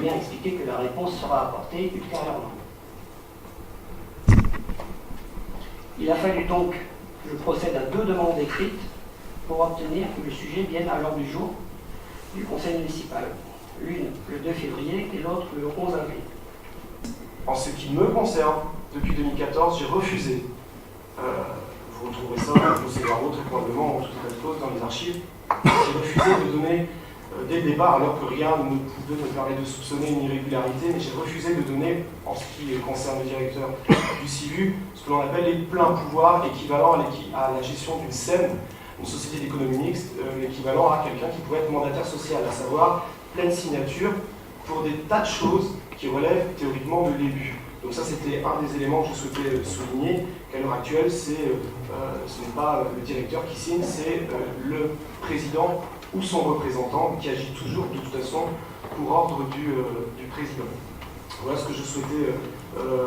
bien expliqué que la réponse sera apportée ultérieurement. Il a fallu donc que je procède à 2 demandes écrites pour obtenir que le sujet vienne à l'ordre du jour du conseil municipal. L'une le 2 février et l'autre le 11 avril. En ce qui me concerne, depuis 2014, j'ai refusé. Vous retrouverez ça dans le procès-verbaux très probablement en tout état de cause dans les archives. J'ai refusé de donner, dès le départ, alors que rien ne pouvait me permettre de soupçonner une irrégularité, mais j'ai refusé de donner, en ce qui concerne le directeur du CIVU, ce que l'on appelle les pleins pouvoirs équivalents à la gestion d'une SEM, une société d'économie mixte, équivalent à quelqu'un qui pourrait être mandataire social, à savoir pleine signature pour des tas de choses qui relèvent théoriquement de l'élu. Donc ça, c'était un des éléments que je souhaitais souligner, qu'à l'heure actuelle, ce n'est pas le directeur qui signe, c'est le président ou son représentant qui agit toujours, de toute façon, pour ordre du président. Voilà ce que je souhaitais donner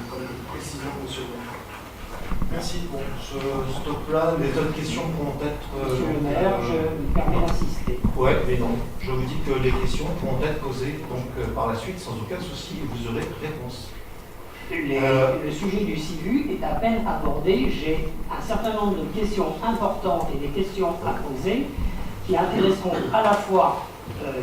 comme précision, monsieur le maire. Merci. Bon, ce stop-là, les autres questions pourront être... Monsieur le maire, je me permets d'insister. Ouais, mais non. Je vous dis que les questions pourront être posées donc, par la suite sans aucun souci et vous aurez réponse. Le sujet du CIVU est à peine abordé. J'ai un certain nombre de questions importantes et des questions à poser qui intéresseront à la fois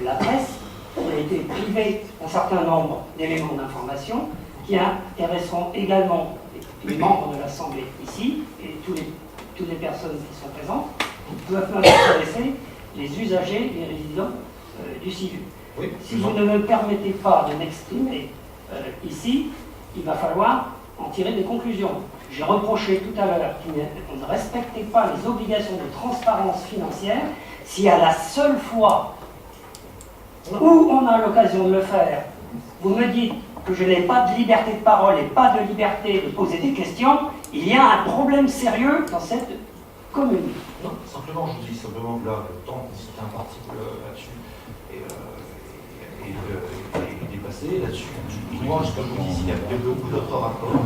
la presse, qui a été privée d'un certain nombre d'éléments d'information, qui intéresseront également les membres de l'Assemblée ici et toutes les personnes qui sont présentes, qui peuvent même intéresser les usagers, les résidents du CIVU. Oui, si vous ne me permettez pas de m'exprimer ici, il va falloir en tirer des conclusions. J'ai reproché tout à l'heure qu'on ne respectait pas les obligations de transparence financière. Si à la seule fois où on a l'occasion de le faire, vous me dites que je n'ai pas de liberté de parole et pas de liberté de poser des questions, il y a un problème sérieux dans cette commune. Non, simplement, je vous dis simplement que là, le temps c'était un article là-dessus est dépassé là-dessus. Moi, ce que je vous dis, il y a beaucoup d'autres rapports.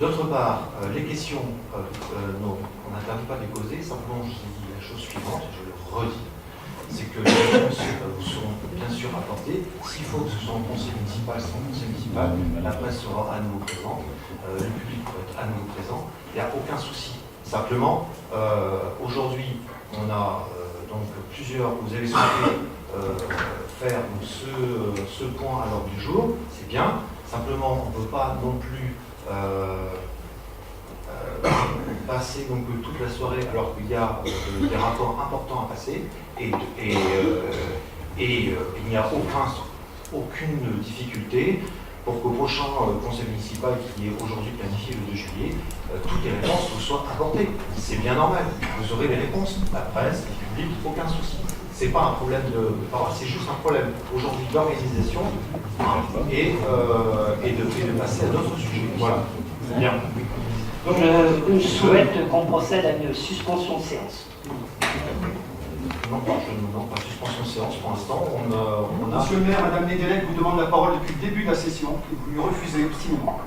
D'autre part, les questions, non, on n'interdit pas de les poser, simplement je vous dis la chose suivante, et je le redis, c'est que les réponses vous seront bien sûr apportées. S'il faut que ce soit en conseil municipal, c'est en conseil municipal, la presse sera à nouveau présente, le public pourra être à nouveau présent, il n'y a aucun souci. Simplement, aujourd'hui, on a donc plusieurs, vous avez souhaité faire donc, ce point à l'ordre du jour, c'est bien. Simplement, on ne peut pas non plus passer donc, toute la soirée alors qu'il y a des rapports importants à passer et il n'y a aucune difficulté pour qu'au prochain conseil municipal qui est aujourd'hui planifié le 2 juillet, toutes les réponses vous soient apportées. C'est bien normal. Vous aurez les réponses, la presse, le public, aucun souci. C'est pas un problème de parole, c'est juste un problème aujourd'hui d'organisation et de passer à d'autres sujets. Voilà. Bien. Donc je souhaite qu'on procède à une suspension de séance. Non, pas suspension de séance pour l'instant. On a... Monsieur le maire, Madame Nédélec vous demande la parole depuis le début de la session et vous lui refusez obstinément.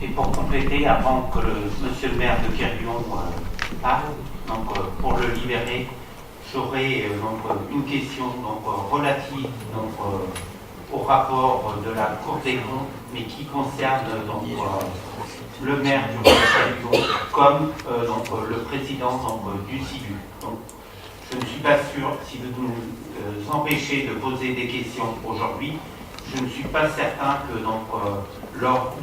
Et pour compléter, avant que monsieur le maire de Quérillon parle, donc, pour le libérer, j'aurai une question relative au rapport de la Cour des comptes, mais qui concerne le maire du Quérillon comme le président du CIVU. Donc, je ne suis pas sûr, si vous nous empêchez de poser des questions aujourd'hui, je ne suis pas certain que lors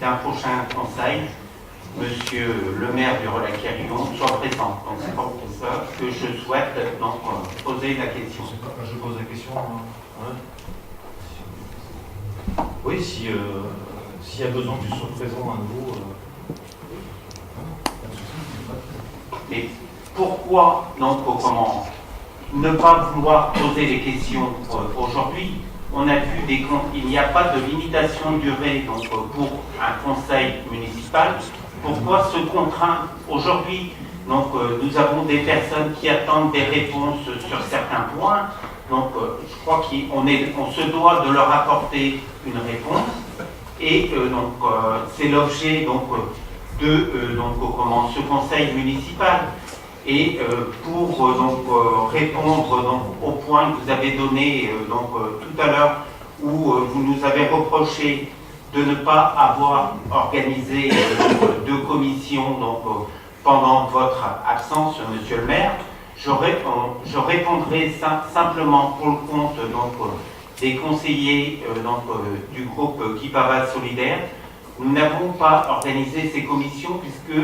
d'un prochain conseil, monsieur le maire du Relais-Quérillon soit présent. Donc c'est pour ça que je souhaite poser la question. Je pose la question. Hein. Oui, s'il y a besoin que tu sois présent à nouveau. Mais pourquoi comment ne pas vouloir poser les questions aujourd'hui? On a vu des comptes, il n'y a pas de limitation de durée pour un conseil municipal. Pourquoi se contraindre aujourd'hui? Nous avons des personnes qui attendent des réponses sur certains points. Je crois qu'on se doit de leur apporter une réponse. Et c'est l'objet de ce conseil municipal. et pour répondre aux points que vous avez donnés tout à l'heure, où vous nous avez reproché de ne pas avoir organisé de commission pendant votre absence, monsieur le maire. Je répondrai simplement pour le compte des conseillers du groupe Kipava Solidaire. Nous n'avons pas organisé ces commissions puisque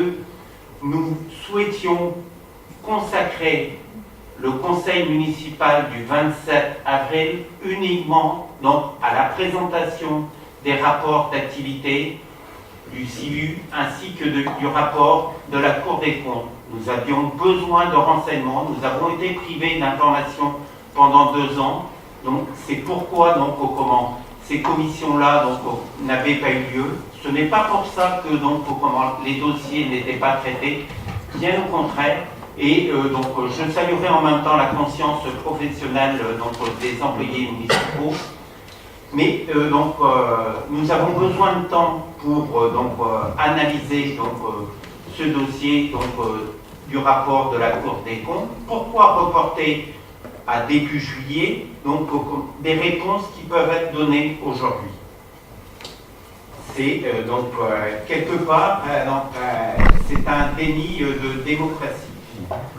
nous souhaitions consacrer le conseil municipal du 27 avril uniquement à la présentation des rapports d'activité du CIVU ainsi que du rapport de la Cour des comptes. Nous avions besoin de renseignements, nous avons été privés d'informations pendant 2 ans, donc c'est pourquoi ces commissions-là n'avaient pas eu lieu. Ce n'est pas pour ça que les dossiers n'étaient pas traités, bien au contraire. Et je saluerai en même temps la conscience professionnelle des employés municipaux. Mais nous avons besoin de temps pour analyser ce dossier du rapport de la Cour des comptes. Pourquoi reporter à début juillet des réponses qui peuvent être données aujourd'hui? C'est quelque part c'est un déni de démocratie.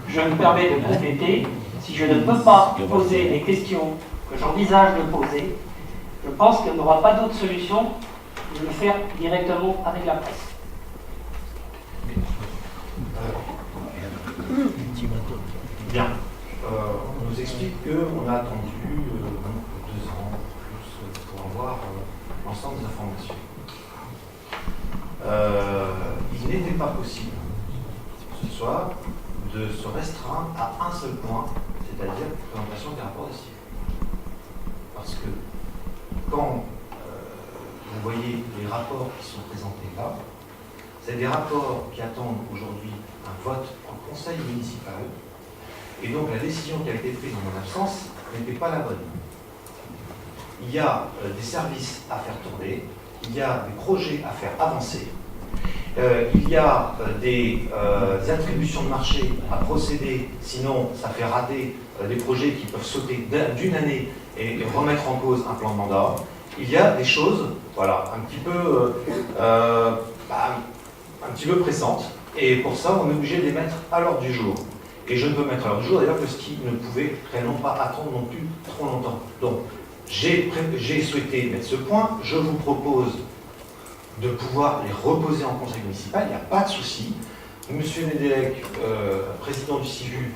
Je me permets de compléter, si je ne peux pas poser les questions que j'envisage de poser, je pense qu'il n'y aura pas d'autre solution que de le faire directement avec la presse. Bien. On nous explique qu'on a attendu 2 ans plus pour avoir l'ensemble des informations. Il n'était pas possible ce soir de se restreindre à un seul point, c'est-à-dire la présentation des rapports de CIVU. Parce que quand vous voyez les rapports qui sont présentés là, c'est des rapports qui attendent aujourd'hui un vote en conseil municipal, et donc la décision qui a été prise en mon absence n'était pas la bonne. Il y a des services à faire tourner, il y a des projets à faire avancer, il y a des attributions de marché à procéder, sinon ça fait rater des projets qui peuvent sauter d'une année et remettre en cause un plan de mandat. Il y a des choses, voilà, un petit peu pressantes, et pour ça on est obligé de les mettre à l'ordre du jour. Et je ne peux mettre à l'ordre du jour d'ailleurs que ce qui ne pouvait réellement pas attendre non plus trop longtemps. Donc j'ai souhaité mettre ce point, je vous propose de pouvoir les reposer en conseil municipal, il n'y a pas de souci. Monsieur Nedelec, président du CIVU,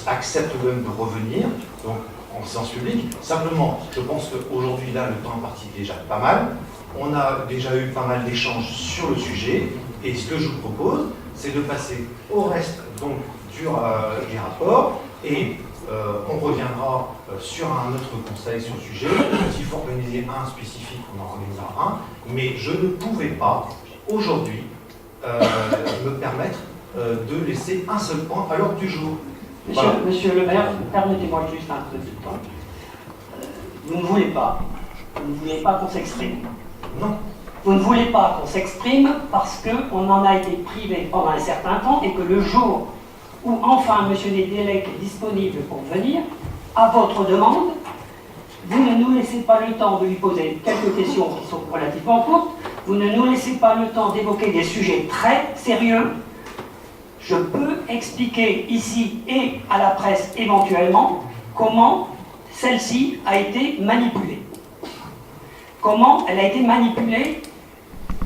accepte même de revenir, donc en séance publique. Simplement, je pense qu'aujourd'hui, là, le temps est parti déjà pas mal. On a déjà eu pas mal d'échanges sur le sujet, et ce que je vous propose, c'est de passer au reste donc, du rapport, et on reviendra sur un autre conseil sur le sujet. S'il faut organiser un spécifique, on en organisera un. Mais je ne pouvais pas, aujourd'hui, me permettre de laisser un seul point à l'ordre du jour. Monsieur le maire, permettez-moi juste un peu de temps. Vous ne voulez pas qu'on s'exprime. Non. Vous ne voulez pas qu'on s'exprime parce qu'on en a été privé pendant un certain temps et que le jour où enfin M. Nedelec est disponible pour venir, à votre demande, vous ne nous laissez pas le temps de lui poser quelques questions qui sont relativement courtes, vous ne nous laissez pas le temps d'évoquer des sujets très sérieux. Je peux expliquer ici et à la presse éventuellement comment celle-ci a été manipulée. Comment elle a été manipulée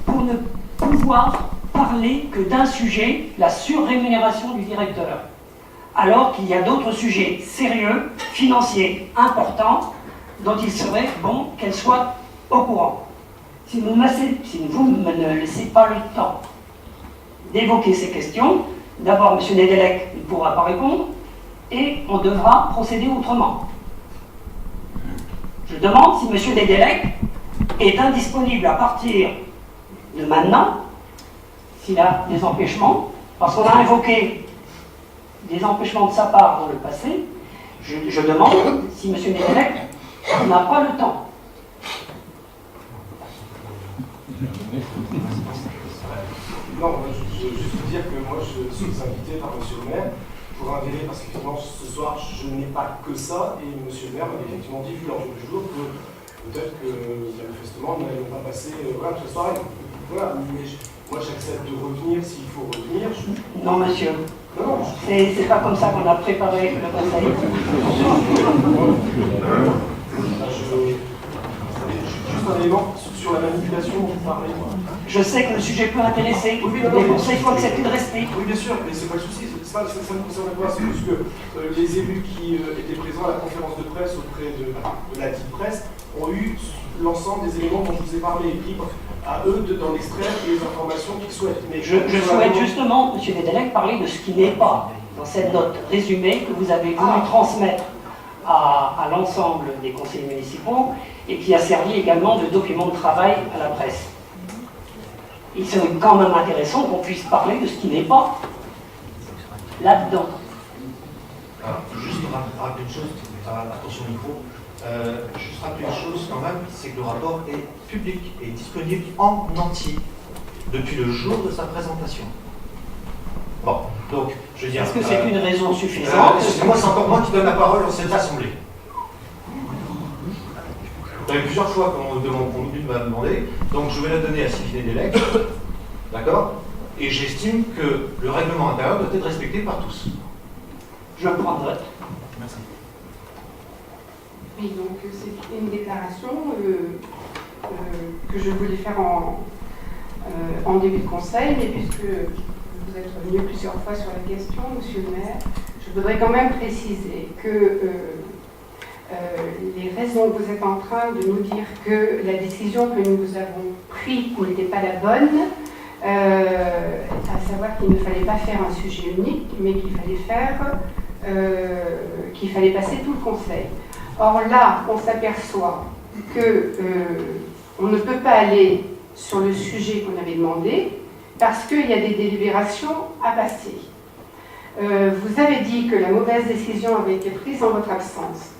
pour ne pouvoir parler que d'un sujet, la surrémunération du directeur, alors qu'il y a d'autres sujets sérieux, financiers, importants, dont il serait bon qu'elle soit au courant. Si vous ne laissez pas le temps d'évoquer ces questions, d'abord M. Nedelec ne pourra pas répondre, et on devra procéder autrement. Je demande si M. Nedelec est indisponible à partir de maintenant, s'il a des empêchements, parce qu'on a invoqué des empêchements de sa part dans le passé, je demande si M. Nedelec n'a pas le temps. Non, je veux juste vous dire que moi je suis invité par M. le maire pour un délai, parce qu'effectivement, ce soir, je n'ai pas que ça, et monsieur le maire m'avait effectivement dit, vu l'ordre du jour, que peut-être que manifestement, nous n'allons pas passer voilà, toute la soirée. Voilà, mais moi j'accepte de revenir s'il faut revenir. Non, monsieur. Non, C'est pas comme ça qu'on a préparé le conseil. Juste un élément sur la manipulation dont vous parlez. Je sais que le sujet peut intéresser, Oui, mais pour ça, il faut accepter de rester. Oui, bien sûr, mais c'est pas le souci. Ça ne me concerne pas. C'est juste que les élus qui étaient présents à la conférence de presse auprès de la dite presse ont eu l'ensemble des éléments dont je vous ai parlé, libre à eux d'en extraire les informations qu'ils souhaitent. Mais Je souhaite justement, M. Védelec, parler de ce qui n'est pas dans cette note résumée que vous avez voulu transmettre à l'ensemble des conseillers municipaux et qui a servi également de document de travail à la presse. Il serait quand même intéressant qu'on puisse parler de ce qui n'est pas là-dedans. Alors, juste rappeler une chose, attention au micro, juste rappeler une chose quand même, c'est que le rapport est public et disponible en entier depuis le jour de sa présentation. Bon, donc, je veux dire... Est-ce que c'est une raison suffisante? Excusez-moi, c'est encore moi qui donne la parole dans cette assemblée. Il y a eu plusieurs fois qu'on m'a demandé, donc je vais la donner à Sylvie Védelec, d'accord? Et j'estime que le règlement intérieur doit être respecté par tous. Je prends note. Merci. Oui, donc c'est une déclaration que je voulais faire en début de conseil, mais puisque vous êtes revenu plusieurs fois sur la question, monsieur le maire, je voudrais quand même préciser que les raisons que vous êtes en train de nous dire que la décision que nous avons prise n'était pas la bonne, à savoir qu'il ne fallait pas faire un sujet unique, mais qu'il fallait passer tout le conseil. Or là, on s'aperçoit qu'on ne peut pas aller sur le sujet qu'on avait demandé parce qu'il y a des délibérations à passer. Vous avez dit que la mauvaise décision avait été prise en votre absence.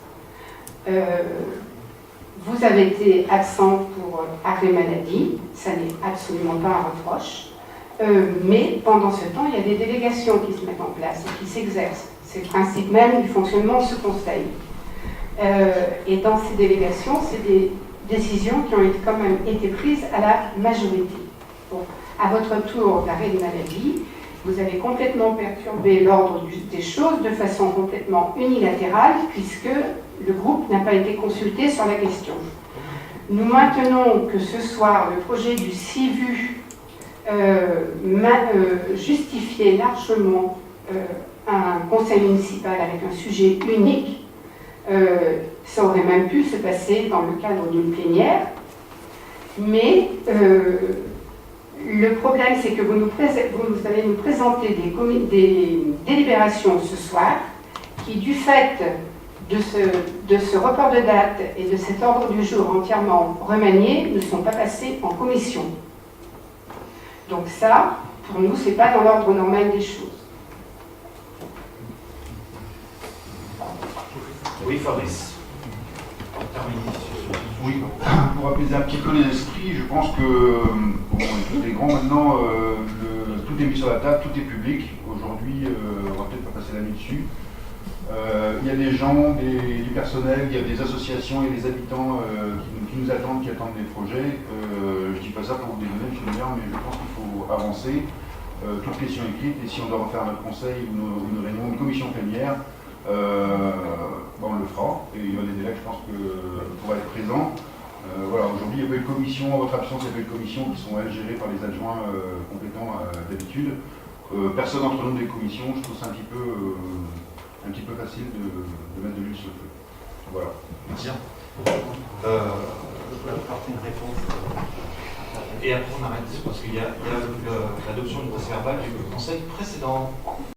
Vous avez été absent pour arrêt maladie, ça n'est absolument pas un reproche, mais pendant ce temps, il y a des délégations qui se mettent en place et qui s'exercent. C'est le principe même du fonctionnement de ce conseil. Et dans ces délégations, c'est des décisions qui ont quand même été prises à la majorité. Bon, à votre tour d'arrêt de maladie, vous avez complètement perturbé l'ordre des choses de façon complètement unilatérale, puisque le groupe n'a pas été consulté sur la question. Nous maintenons que ce soir, le projet du CIVU justifiait largement un conseil municipal avec un sujet unique. Ça aurait même pu se passer dans le cadre d'une plénière, mais le problème c'est que vous allez nous présenter des délibérations ce soir qui, du fait de ce report de date et de cet ordre du jour entièrement remanié, ne sont pas passées en commission. Donc ça, pour nous, c'est pas dans l'ordre normal des choses. Oui, Fabrice. Oui, pour apaiser un petit peu les esprits, je pense que tout est grand maintenant, tout est mis sur la table, tout est public. Aujourd'hui, on va peut-être pas passer la nuit dessus. Il y a des gens, du personnel, il y a des associations et des habitants qui nous attendent, qui attendent des projets. Je ne dis pas ça pour vous dédonner, monsieur le maire, mais je pense qu'il faut avancer. Toute question écrite, et si on doit refaire notre conseil ou une réunion, une commission plénière, on le fera, et il y aura des délais, je pense, pour être présent. Voilà, aujourd'hui, il n'y a pas eu de commission, en votre absence, il y a pas eu de commission qui sont, elles, gérées par les adjoints compétents d'habitude. Personne d'entre nous des commissions, je trouve ça un petit peu facile de mettre de l'huile sur le feu. Voilà. Merci. Je peux apporter une réponse. Et après, on arrête, parce qu'il y a l'adoption du procès verbal du conseil précédent.